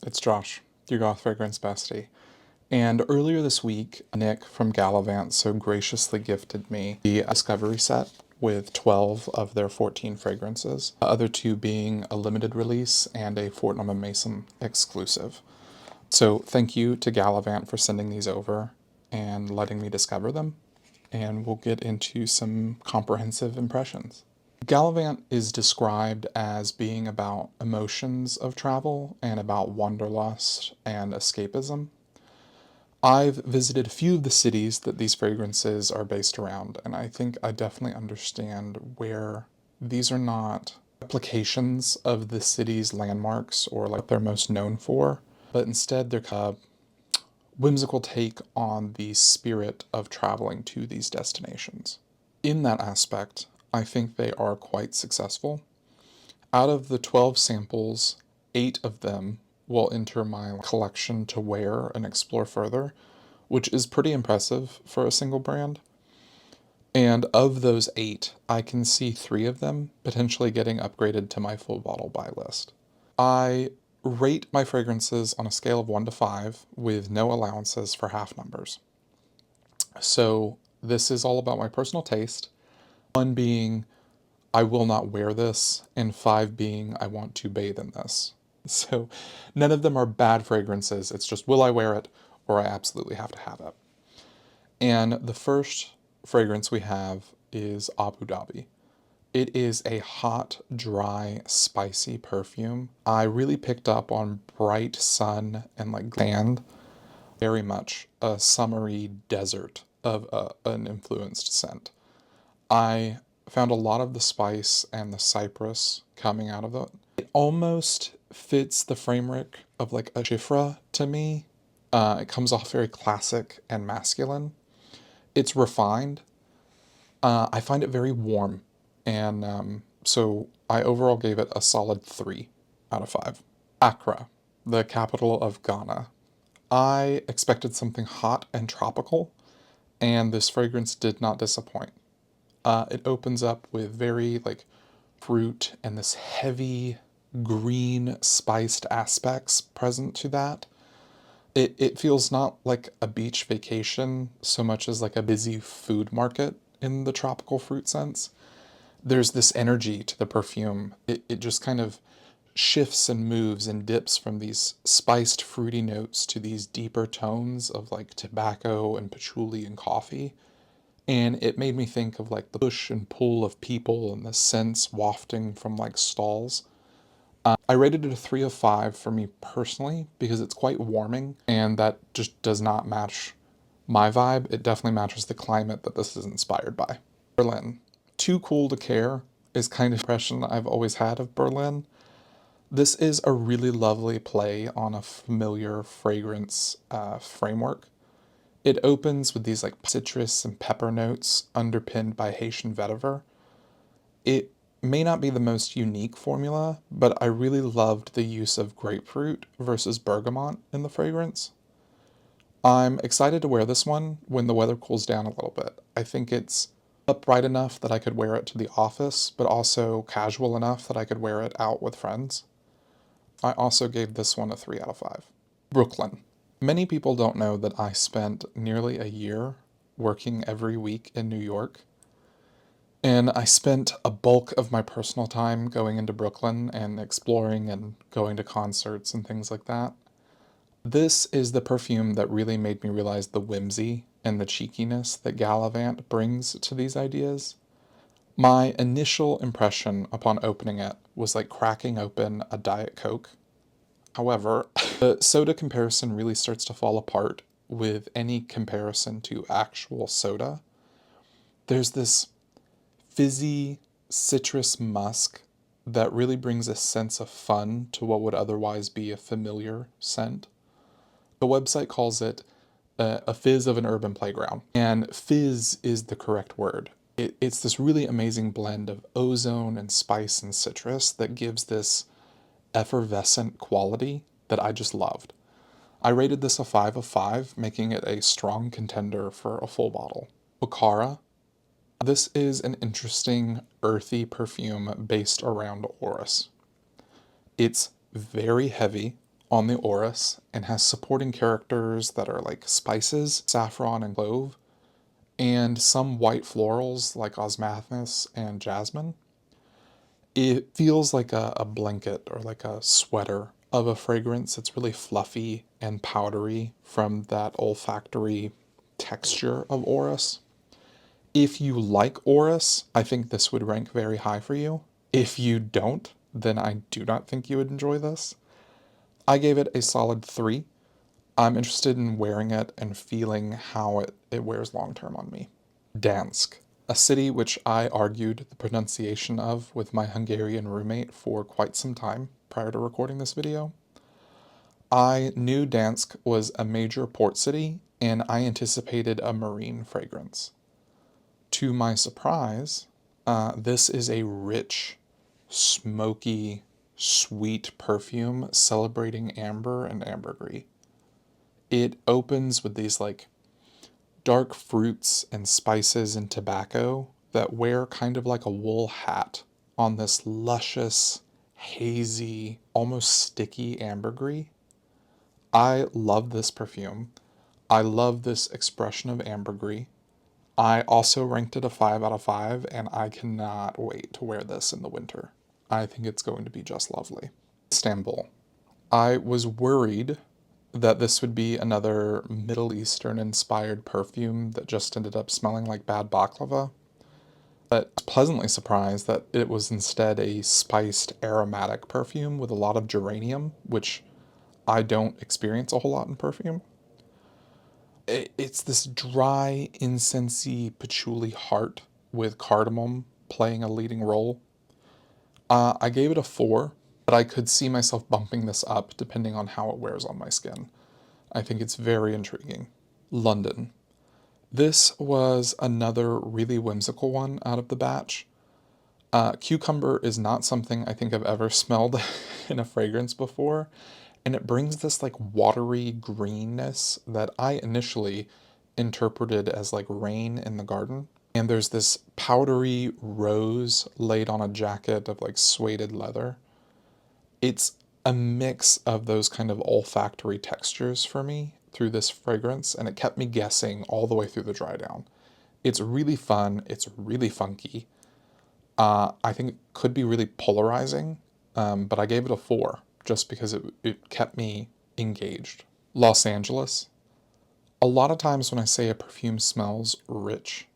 It's Josh, your Goth fragrance bestie. And earlier this week, Nick from Gallivant so graciously gifted me the Discovery Set with 12 of their 14 fragrances, the other two being a limited release and a Fortnum& Mason exclusive. So thank you to Gallivant for sending these over and letting me discover them, and we'll get into some comprehensive impressions. Gallivant is described as being about emotions of travel and about wanderlust and escapism. I've visited a few of the cities that these fragrances are based around, and I think I definitely understand where these are not replications of the city's landmarks or like what they're most known for, but instead they're a whimsical take on the spirit of traveling to these destinations. In that aspect, I think they are quite successful. Out of the 12 samples, 8 of them will enter my collection to wear and explore further, which is pretty impressive for a single brand. And of those 8, I can see 3 of them potentially getting upgraded to my full bottle buy list. I rate my fragrances on a scale of 1 to 5 with no allowances for half numbers. So this is all about my personal taste. 1 being I will not wear this, and 5 being I want to bathe in this. So none of them are bad fragrances. It's just will I wear it or I absolutely have to have it. And the first fragrance we have is Abu Dhabi. It is a hot, dry, spicy perfume. I really picked up on bright sun and like sand. Very much a summery desert of an influenced scent. I found a lot of the spice and the cypress coming out of it. It almost fits the framework of like a Shifra to me. It comes off very classic and masculine. It's refined. I find it very warm. And so I overall gave it a solid 3 out of 5. Accra, the capital of Ghana. I expected something hot and tropical, and this fragrance did not disappoint. It opens up with very like fruit and this heavy green spiced aspects present to that. It feels not like a beach vacation so much as like a busy food market in the tropical fruit sense. There's this energy to the perfume. It just kind of shifts and moves and dips from these spiced fruity notes to these deeper tones of like tobacco and patchouli and coffee. And it made me think of like the push and pull of people and the scents wafting from like stalls. I rated it a 3 of 5 for me personally because it's quite warming and that just does not match my vibe. It definitely matches the climate that this is inspired by. Berlin. Too cool to care is kind of the impression I've always had of Berlin. This is a really lovely play on a familiar fragrance framework. It opens with these like citrus and pepper notes underpinned by Haitian vetiver. It may not be the most unique formula, but I really loved the use of grapefruit versus bergamot in the fragrance. I'm excited to wear this one when the weather cools down a little bit. I think it's upright enough that I could wear it to the office, but also casual enough that I could wear it out with friends. I also gave this one a 3 out of 5. Brooklyn. Many people don't know that I spent nearly a year working every week in New York. And I spent a bulk of my personal time going into Brooklyn and exploring and going to concerts and things like that. This is the perfume that really made me realize the whimsy and the cheekiness that Gallivant brings to these ideas. My initial impression upon opening it was like cracking open a Diet Coke. However, the soda comparison really starts to fall apart with any comparison to actual soda. There's this fizzy citrus musk that really brings a sense of fun to what would otherwise be a familiar scent. The website calls it a fizz of an urban playground, and fizz is the correct word. It's this really amazing blend of ozone and spice and citrus that gives this effervescent quality that I just loved. I rated this a 5 of 5, making it a strong contender for a full bottle. Okara. This is an interesting earthy perfume based around orris. It's very heavy, on the Orris and has supporting characters that are like spices, saffron and clove, and some white florals like osmanthus and jasmine. It feels like a blanket or like a sweater of a fragrance. It's really fluffy and powdery from that olfactory texture of Orris. If you like Orris, I think this would rank very high for you. If you don't, then I do not think you would enjoy this. I gave it a solid 3. I'm interested in wearing it and feeling how it wears long term on me. Dansk, a city which I argued the pronunciation of with my Hungarian roommate for quite some time prior to recording this video. I knew Dansk was a major port city and I anticipated a marine fragrance. To my surprise, this is a rich, smoky, sweet perfume celebrating amber and ambergris. It opens with these like dark fruits and spices and tobacco that wear kind of like a wool hat on this luscious, hazy, almost sticky ambergris. I love this perfume. I love this expression of ambergris. I also ranked it a 5 out of 5, and I cannot wait to wear this in the winter. I think it's going to be just lovely. Istanbul. I was worried that this would be another Middle Eastern inspired perfume that just ended up smelling like bad baklava, but pleasantly surprised that it was instead a spiced aromatic perfume with a lot of geranium, which I don't experience a whole lot in perfume. It's this dry, incensey, patchouli heart with cardamom playing a leading role. I gave it a 4, but I could see myself bumping this up depending on how it wears on my skin. I think it's very intriguing. London. This was another really whimsical one out of the batch. Cucumber is not something I think I've ever smelled in a fragrance before, and it brings this like watery greenness that I initially interpreted as like rain in the garden. And there's this powdery rose laid on a jacket of like suede leather. It's a mix of those kind of olfactory textures for me through this fragrance, and it kept me guessing all the way through the dry down. It's really fun, it's really funky. I think it could be really polarizing, but I gave it a 4 just because it kept me engaged. Los Angeles. A lot of times when I say a perfume smells rich,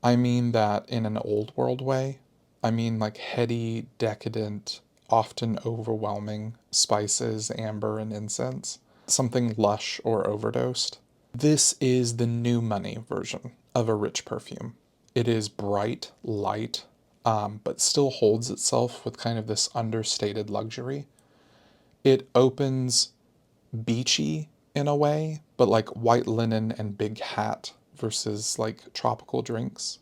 I mean that in an old world way. I mean like heady, decadent, often overwhelming spices, amber, and incense. Something lush or overdosed. This is the new money version of a rich perfume. It is bright, light, but still holds itself with kind of this understated luxury. It opens beachy in a way, but like white linen and big hat versus like tropical drinks.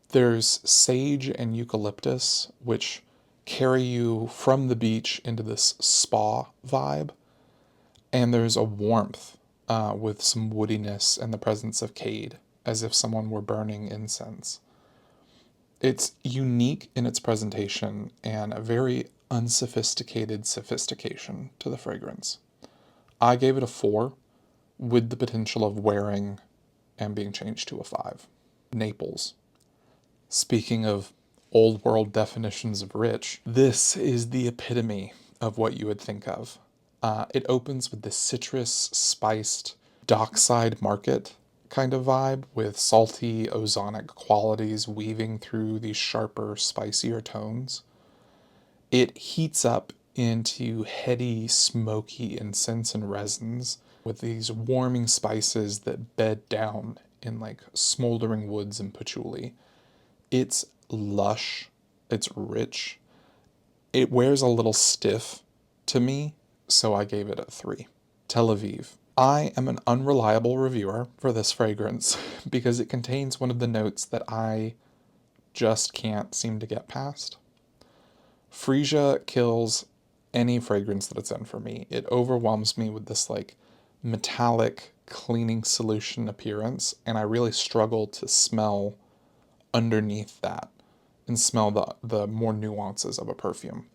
There's sage and eucalyptus, which carry you from the beach into this spa vibe. And there's a warmth with some woodiness and the presence of cade, as if someone were burning incense. It's unique in its presentation and a very unsophisticated sophistication to the fragrance. I gave it a 4 with the potential of wearing and being changed to a 5. Naples. Speaking of old world definitions of rich, this is the epitome of what you would think of. It opens with this citrus, spiced, dockside market kind of vibe with salty, ozonic qualities weaving through these sharper, spicier tones. It heats up into heady, smoky incense and resins with these warming spices that bed down in like smoldering woods and patchouli. It's lush, it's rich. It wears a little stiff to me, so I gave it a 3. Tel Aviv. I am an unreliable reviewer for this fragrance because it contains one of the notes that I just can't seem to get past. Freesia kills any fragrance that it's in for me. It overwhelms me with this like metallic cleaning solution appearance, and I really struggle to smell underneath that and smell the more nuances of a perfume.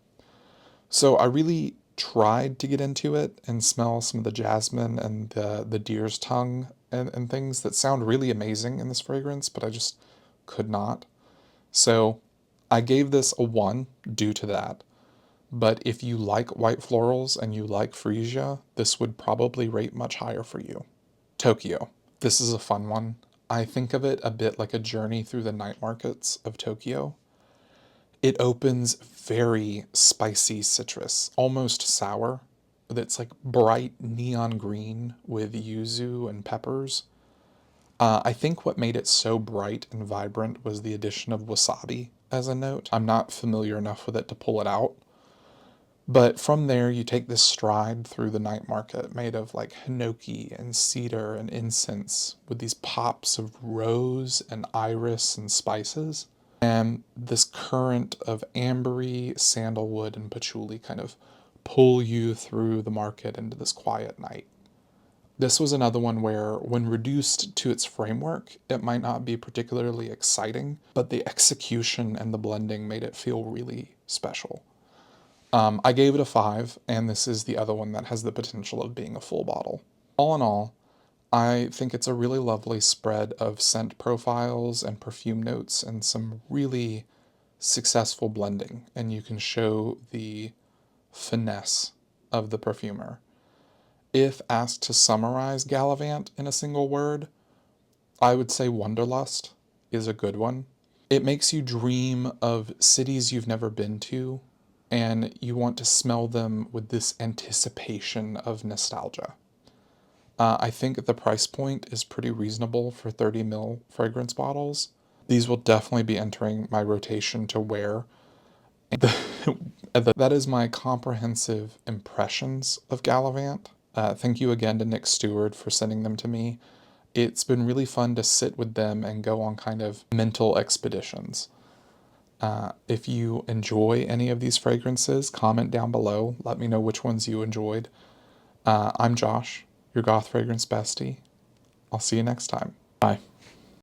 So I really tried to get into it and smell some of the jasmine and the deer's tongue and things that sound really amazing in this fragrance, but I just could not. So I gave this a 1 due to that. But if you like white florals and you like freesia, this would probably rate much higher for you. Tokyo. This is a fun one. I think of it a bit like a journey through the night markets of Tokyo. It opens very spicy citrus, almost sour. That's like bright neon green with yuzu and peppers. I think what made it so bright and vibrant was the addition of wasabi as a note. I'm not familiar enough with it to pull it out. But from there, you take this stride through the night market made of like hinoki and cedar and incense with these pops of rose and iris and spices. And this current of ambery, sandalwood, and patchouli kind of pull you through the market into this quiet night. This was another one where, when reduced to its framework, it might not be particularly exciting, but the execution and the blending made it feel really special. I gave it a 5, and this is the other one that has the potential of being a full bottle. All in all, I think it's a really lovely spread of scent profiles and perfume notes and some really successful blending, and you can show the finesse of the perfumer. If asked to summarize Gallivant in a single word, I would say wanderlust is a good one. It makes you dream of cities you've never been to, and you want to smell them with this anticipation of nostalgia. I think the price point is pretty reasonable for 30 ml fragrance bottles. These will definitely be entering my rotation to wear. That is my comprehensive impressions of Gallivant. Thank you again to Nick Steward for sending them to me. It's been really fun to sit with them and go on kind of mental expeditions. If you enjoy any of these fragrances, comment down below. Let me know which ones you enjoyed. I'm Josh, your Goth Fragrance Bestie. I'll see you next time. Bye.